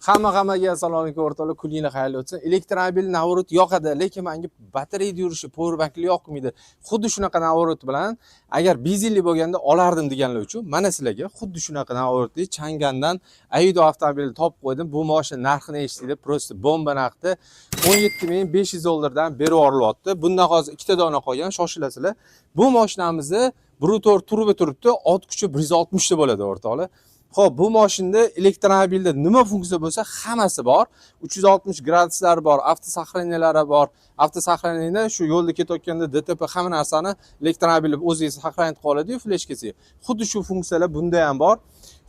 Hammaga assalomu alaykum o'rtoqlar, kuninglar xayrli o'tsin. Elektromobil navorot yoqadi, lekin menga batareyada yurishi, powerbankli yoqmaydi. Xuddi shunaqa navorot bilan agar benzinli bo'lganda olardim deganlar uchun mana sizlarga xuddi shunaqa navorotli Changandan Aido avtomobilni topib qo'ydim. Bu mashina narxini eshitdi, просто bomba narxda $17,500 berib yuborilyapti. Bundan hozir ikkita dona qolgan, shoshilasizlar. Bu mashinamizni Brutor turbo turibdi, ot kuchi 160 ta bo'ladi o'rtoqlar. Xo'p, bu mashinada elektromobilda nima funksiya bo'lsa, hammasi bor. 360 graduslar bor, avtosaqlaniyalari bor. Avtosaqlaniyada shu yo'lda ketayotganda DTP hamma narsani elektromobil o'zingiz saqlanib qoladi-yu, fleshkasi. Xuddi shu funksiyalar bunda ham bor.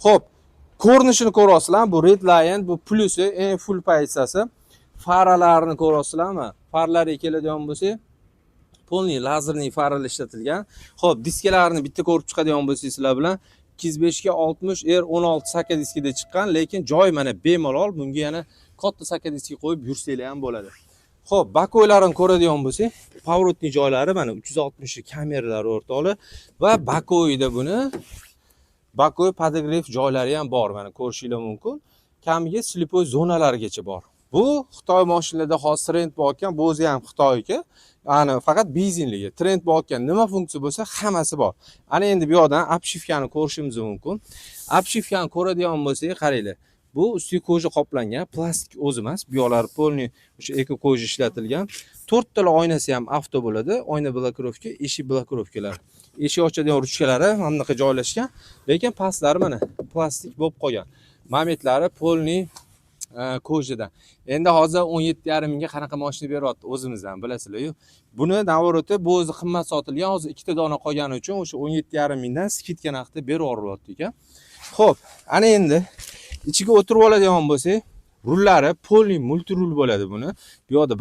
Xo'p, ko'rinishini ko'ryapsizlar, bu red line, bu plusi, eng full pozitsiyasi. Faralarini ko'ryapsizlarmi? Farlari keladigan bo'lsa, polniy lazerli faralar ishlatilgan. Xo'p, diskalarni bitta ko'rib chiqadigan bo'lsangiz sizlar bilan 205 ga 60 R16 saka diskida chiqqan, lekin joy mana bemalol, bunga yana katta saka diski qo'yib yursanglar ham bo'ladi. Xo'p, bakoylarini ko'radigan bo'lsak, поворотный joylari mana 360 kameralar o'rtoqlar va bakoyda buni bakoy podogref joylari ham bor, mana ko'rishingiz mumkin. Kamiga slipoy zonalargacha bor. Bu Xitoy mashinalarida hozir trend bo'layotgan, bu o'zi ham Xitoyga, ana faqat benzinligi. Trend bo'layotgan nima funksiya bo'lsa, hammasi bor. Ana endi bu yerdan obshivkani ko'rishimiz mumkin. Obshivkani ko'radigan bo'lsak, qaranglar. Bu usti koja qoplangan, plastik o'zi emas. Bu yoqlar polniy o'sha eko koja ishlatilgan. 4 tala oynasi ham avto bo'ladi. Oyna blokirovka, eshik blokirovkalar. Eshik ochadigan ruchkalari mana bunaqa joylashgan, lekin pastlari mana plastik bo'lib qolgan. Mametlari polniy kojadan. Endi hozir 17,5 mingga qanaqa mashina beryapti o'zimizdan bilasizlar-ku. Buni navoroti bu o'zi qimmat sotilgan, hozir ikkita dona qolgani uchun o'sha 17,5 mingdan skidka narxda berib yuboryapti ekan. Xo'p, ana endi ichiga o'tirib oladigan bo'lsak, rullari polniy multirul bo'ladi buni. Bu yerda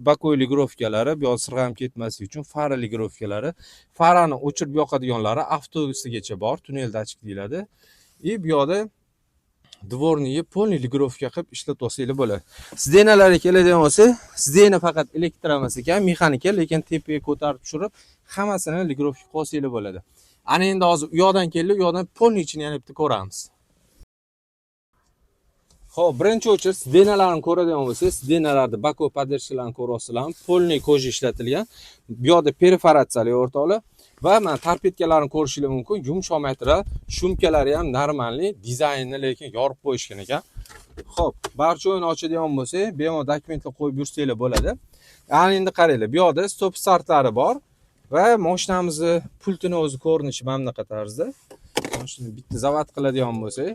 bakoy ligrovkalari, bu yerda sirg'am ketmasligi uchun fara ligrovkalari, farani o'chirib yoqadiganlari avtobusgacha bor, tunnel dachik deyiladi. Bu yerda dvorniy polniy ligrovka qilib ishlatib olsanglar bo'ladi. Sdenalarga keladigan bo'lsa, sdena faqat elektr emas ekan, mexanika, lekin tepaga ko'tarib tushirib, hammasini ligrovka qilsanglar bo'ladi. Ana endi hozir u yoqdan keldik, u yoqdan polniy ichini yana bitta ko'ramiz. Xo'p, birinchi o'chir sdenalarni ko'radigan bo'lsangiz, sdenalarda bakoy podержкаларni ko'ryapsizlarmi? Polniy koja ishlatilgan. Bu yerda perforatsiyali o'rtoqlar va mana torpedkalarni ko'rishingiz mumkin. Yumshoq material, shumkalari ham normalniy, dizaynni lekin yorib qo'yishgan ekan. Xo'p, barcha o'yinni ochadigan bo'lsak, bemalol dokumentlar qo'yib yursanglar bo'ladi. Ana endi qaranglar, bu yerda stop startlari bor va mashinamizni pultini o'zi ko'rinishi mana bunaqa tarzda. Shuni bitta zavod qiladigan bo'lsak,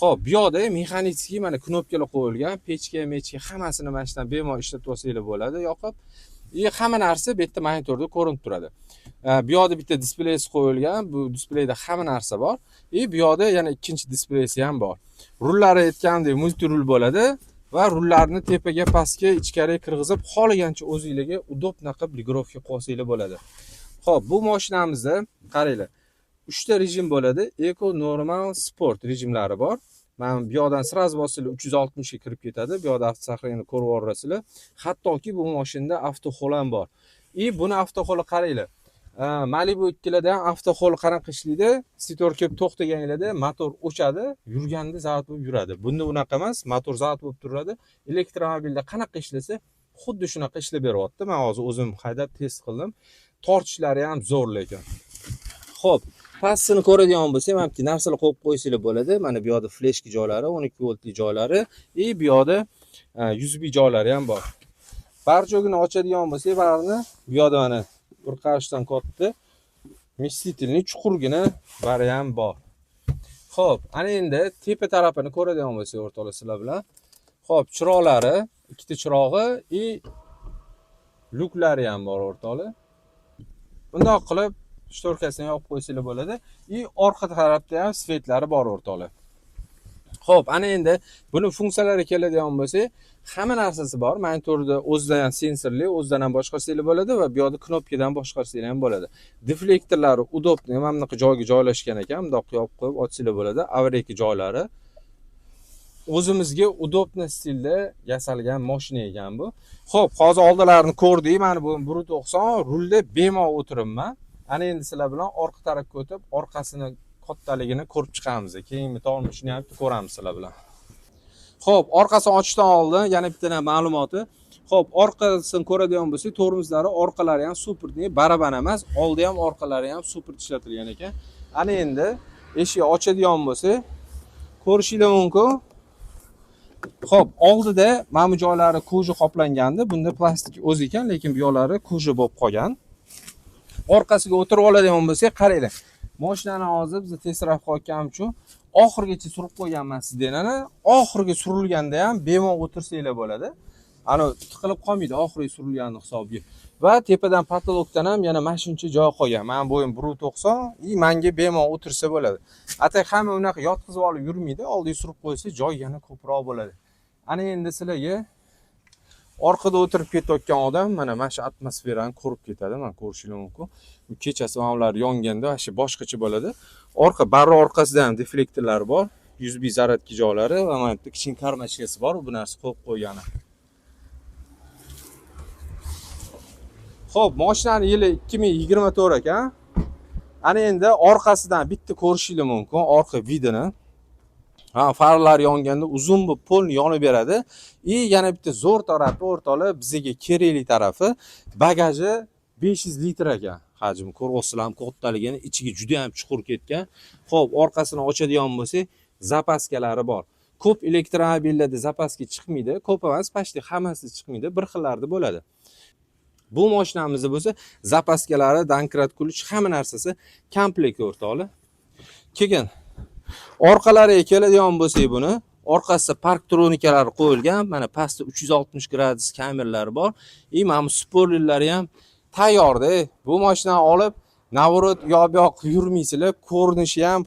xo'p, bu yerda mexanический mana knopkalar qo'yilgan, pechka, hammasini mana shundan bemalol ishlatib olsanglar bo'ladi, yoqib. Hamma narsa bu yerda monitorda ko'rinib turadi. Bu yerda bitta displeysi qo'yilgan, bu displeyda hamma narsa bor. Bu yerda yana ikkinchi displeysi ham bor. Rullari aytgandek multirul bo'ladi va rullarni tepaga, pastga, ichkariga kirgizib, xohlagancha o'zingizga udobna qilib ligrovka qo'ysanglar bo'ladi. Xo'p, bu mashinamizda qaranglar. 3 ta rejim bo'ladi. Eko, normal, sport rejimlari bor. Mana bu yoqdan sraz bossanglar 360 ga kirib ketadi. Bu yoqda avtosaqlaniyani ko'rib olasizlar. Hattoki bu mashinada avtoxol ham bor. Buni avtoxoli qaranglar. Malibu 2larda ham avtoxol qanaqa ishlaydi? Sitor kelib to'xtaganinglarda motor o'chadi, yurganda zavod bo'lib yuradi. Bunda unaqa emas, motor zavod bo'lib turadi. Elektromobilda qanaqa ishlasa, xuddi shunaqa ishlab beryapti. Men hozir o'zim haydab test qildim. Tortishlari ham zo'r lekin. Xo'p, pastini ko'radigan bo'lsak, mana bu narsalar qo'yib qo'ysanglar bo'ladi. Mana bu yerda fleshki joylari, 12 voltli joylari, bu yerda USB joylari ham bor. Barchogini ochadigan bo'lsak, barini bu yerda mana bir qarashdan katta вместительный chuqurgina bari ham bor. Xo'p, ana endi tepa tarafini ko'radigan bo'lsak, o'rtoqlar sizlar bilan. Xo'p, chiroqlari, ikkita chirog'i, luklari ham bor o'rtoqlar. Bundoq qilib shtorkasini yopib qo'ysanglar bo'ladi. Orqa tarafda ham svetlari bor o'rtoqlar. Xo'p, ana endi buni funksiyalariga keladigan bo'lsak, hamma narsasi bor. Monitorda o'zidan ham sensorli, o'zidan ham boshqarsanglar bo'ladi va bu yerda knopkadan boshqarsanglar ham bo'ladi. Deflektorlari udobniy, mana bunaqa joyga joylashgan ekan, bundoq yopib qo'yib ochsanglar bo'ladi. Avreki joylari. O'zimizga udobniy stilda yasalgan mashina ekan bu. Xo'p, hozir oldalarini ko'rdik. Mana bu 190 rulda bemalol o'tiribman. Ana endi sizlar bilan orqa tarafga o'tib, orqasini kattaligini ko'rib chiqamiz. Keyingi tormoshini ham ko'ramiz sizlar bilan. Xo'p, orqasini ochishdan oldin yana bitta ma'lumoti. Xo'p, orqasini ko'radigan bo'lsak, tormozlari orqalari ham super, baraban emas, oldi ham orqalari ham super ishlatilgan ekan. Ana endi eshik ochadigan bo'lsak, ko'rishingiz mumkin. Xo'p, oldida mana bu joylari koja qoplangandi. Bunda plastik o'z ekan, lekin bu yoqlari koja bo'lib qolgan. Orqasiga o'tirib oladigan bo'lsak, qaranglar. Mashinani hozir biz test taraf qo'yganimiz uchun oxirigacha surib qo'yganman sizdan. Oxiriga surilganda ham bemalol o'tirsanglar bo'ladi. Ana tiqilib qolmaydi oxiriga surilgani hisobiga. Va tepadan patolokdan ham yana mana shuncha joy qolgan. Men bo'yim 1.90, menga bemalol o'tirsa bo'ladi. Atay hamma unaqa yotqizib olib yurmaydi, oldiga surib qo'ysa joy yana ko'proq bo'ladi. Ana endi sizlarga orqada o'tirib ketayotgan odam mana shu atmosferani ko'rib ketadi. Mana ko'rishingiz mumkin. Kechasi mana ular yonganda shu boshqacha bo'ladi. Barra orqasida ham deflektorlar bor, USB zaryadka joylari va mana bitta kichik karmachkasi bor, bu narsa qo'yib qo'ygani. Xo'p, mashinani yili 2024 ekan. Ana endi orqasidan bitta ko'rishingiz mumkin, orqa vidini. Farlar yonganda uzun bir pol yonib beradi. Yana bitta zo'r tarafi o'rtoqlar bizga kerakli tarafi bagaji 500 litr ekan. Hajmi ko'ryapsizlar, kattaligini, ichiga juda ham chuqur ketgan. Xo'p, orqasini ochadigan bo'lsak, zapaskalari bor. Ko'p elektromobillarda zapaska chiqmaydi, ko'p emas, почти hammasi chiqmaydi, bir xillarda bo'ladi. Bu mashinamizda bo'lsa, zapaskalari, donkrat kulich, hamma narsasi komplekt o'rtoqlar. Keyin orqalariga keladigan bo'lsak, buni orqasida parktronikalar qo'yilgan. Mana pastda 360 gradus kameralar bor. Mana spoilerlari ham tayyorda. Bu mashinani olib, navorot yoq-yoq yurmaysizlar. Ko'rinishi ham,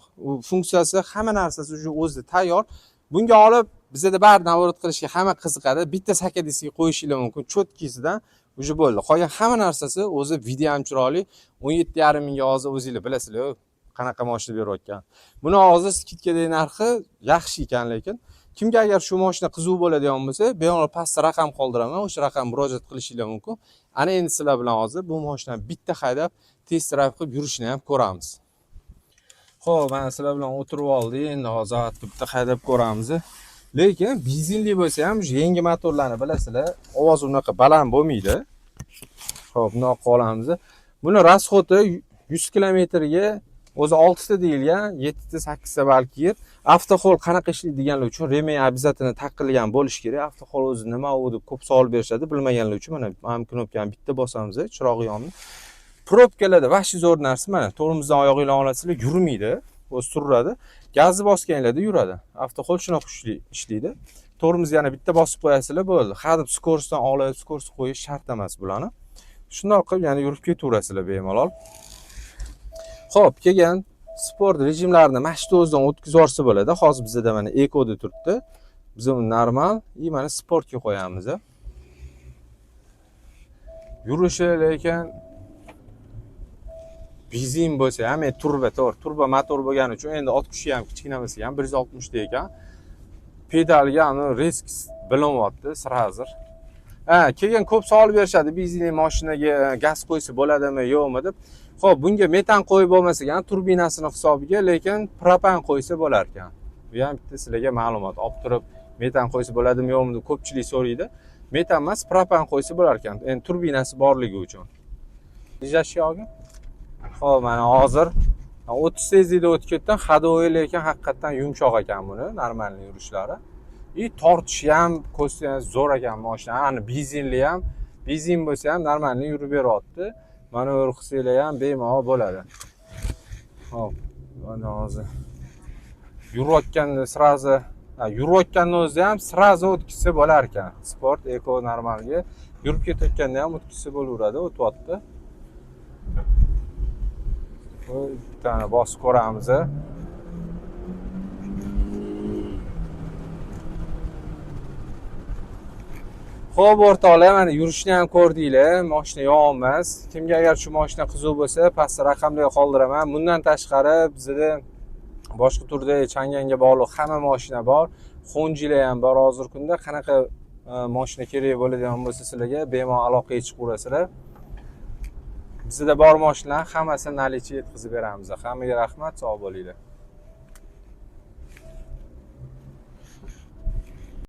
funksiyasi, hamma narsasi o'zida tayyor. Bunga olib bizda bari navorot qilishga hamma qiziqadi. Bitta sakadiskiga qo'yishingiz mumkin, cho'tkisidan уже bo'ldi. Qolgan hamma narsasi o'zi video ham chiroyli. 17,5 mingga hozir o'zingizlar bilasizlar. Qanaqa mashina berayotgan. Buni hozir skidkadagi narxi yaxshi ekan, lekin kimga agar shu mashina qiziq bo'ladigan bo'lsa, bemalol pastda raqam qoldiraman, o'sha raqamga murojaat qilishingiz mumkin. Ana endi sizlar bilan hozir bu mashinani bitta haydab test drive qilib yurishini ham ko'ramiz. Xo'p, mana sizlar bilan o'tirib oldik. Endi hozir bitta haydab ko'ramiz. Lekin benzinli bo'lsa ham yangi motorlarni bilasizlar, ovozi unaqa baland bo'lmaydi. Xo'p, buni olamiz. Buni rasxoti 100 kilometrga o'zi 6 ta deyilgan, 7 ta, 8 ta balki yer. Avtoxol qanaqa ishlaydiganlar uchun remey обязательно taqilgan bo'lish kerak. Avtoxol o'zi nima u deb ko'p savol berishadi, bilmaganlar uchun mana ham knopkani bitta bosamiz, chiroq yonib. Probkalarda vashi zo'r narsa, mana tormozdan oyog'ingizlar olasizlar, yurmaydi, o'zi suradi. Gazni bosganinglarda yuradi. Avtoxol shunaqa kuchli ishlaydi. Tormozni yana bitta bosib qo'yasizlar, bo'ldi. Hadeb skorostidan olib, skorost qo'yish shart emas bularni. Shunday qilib yana yurib ketaverasizlar bemalol. Xo'p, kelgan sport rejimlarini mana shu o'zidan o'tkazib yorsa bo'ladi. Hozir bizda mana ekoda turibdi. Biz uni normal, mana sportga qo'yamiz. Yurishi lekin benzin bo'lsa, ham turbo motor bo'lgani uchun endi ot kuchi ham kichkina bo'lsa ham 160 ta ekan. Pedalga risk bilinyapti sразу. Keyin ko'p savol berishadi, benzinli mashinaga gaz qo'ysa bo'ladimi, yo'qmi deb. Xo'p, bunga metan qo'yib bo'lmasa ham turbinasini hisobiga, lekin propan qo'ysa bo'lar ekan. Bu ham bitta sizlarga ma'lumot olib turib, metan qo'ysa bo'ladimi, yo'qmi deb ko'pchilik so'raydi. Metan emas, propan qo'ysa bo'lar ekan. Endi turbinasi borligi uchun. Dijashyogi. Xo'p, mana hozir 38 da o'tib ketdim. Hadovoy lekin haqiqatan yumshoq ekan buni, normal yurishlari. Tortishi ham, ko'sti zo'r ekan mashina. Ani benzinli ham, benzin bo'lsa ham normal yurib beryapti. Manevr qilsanglar ham bemalol bo'ladi. Xo'p, mana hozir yurayotganda sразу, yurayotganda o'zi ham sразу o'tkazsa bo'lar ekan. Sport, eko normalga yurib ketayotganda ham o'tkazsa bo'laveradi, o'tyapti. Bittani bosib ko'ramiz. Xo'p, o'rtoqlar, mana yurishni ham ko'rdinglar. Mashina yo'qmas. Kimga agar shu mashina qiziq bo'lsa, pastda raqamlarga qoldiraman. Bundan tashqari bizda boshqa turdagi Changanga bog'liq hamma mashina bor. Honjilar ham bor hozir kunda. Qanaqa mashina kerak bo'ladigan bo'lsa, sizlarga bemalol aloqaga chiqaverasizlar. Bizda bor mashinalar hammasini nalichiga yetkazib beramiz. Hammaga rahmat, sog' bo'linglar.